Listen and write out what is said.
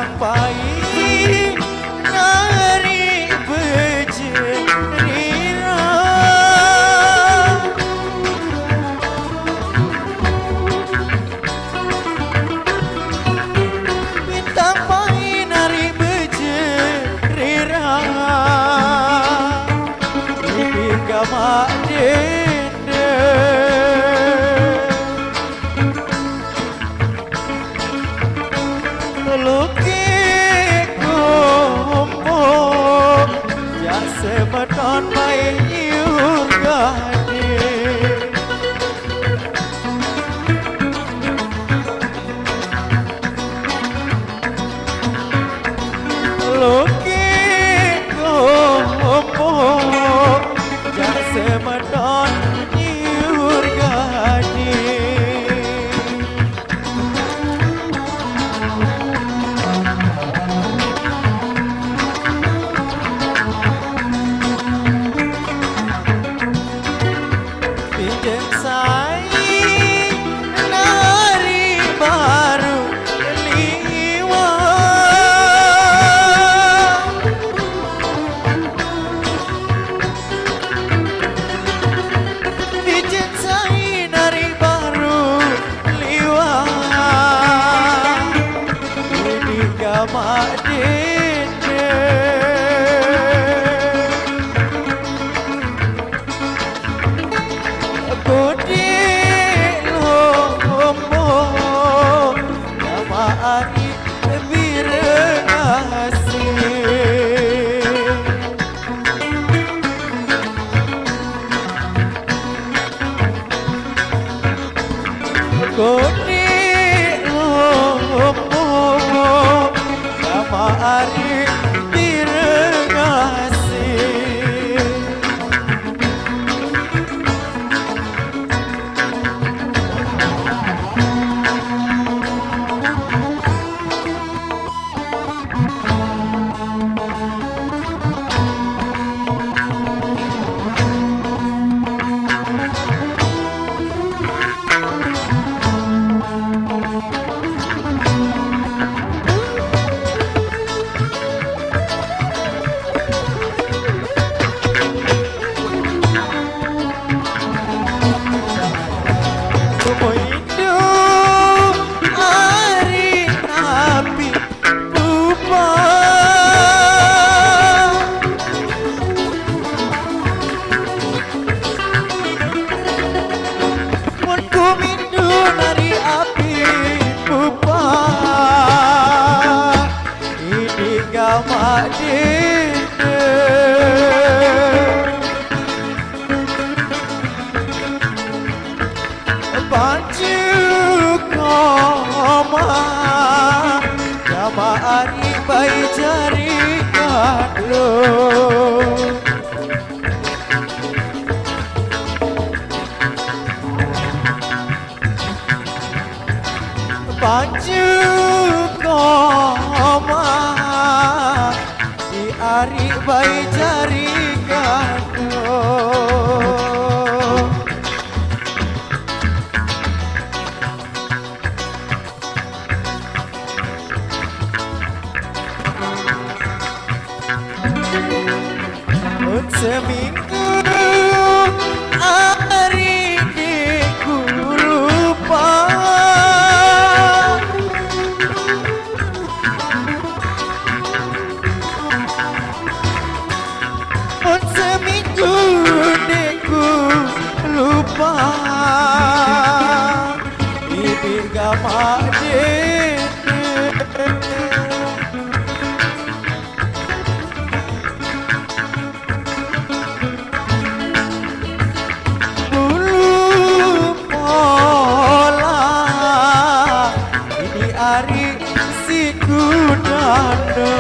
sampai nari berjerira sampai nari berjerira di gamak dende lukik kumpul yang semeton main nyur gade lukik kumpul yang semeton nyur gade gamak dende kodek lombok gamak ari birengasi kodek lombok ari direngasi gamak dende baju koma gamak ari bayi jari kado baju koma ari bayi jari kado seminggu ari dikurupa seminggu deku lupa bibir gamak dende bulu pola ini ari si kudando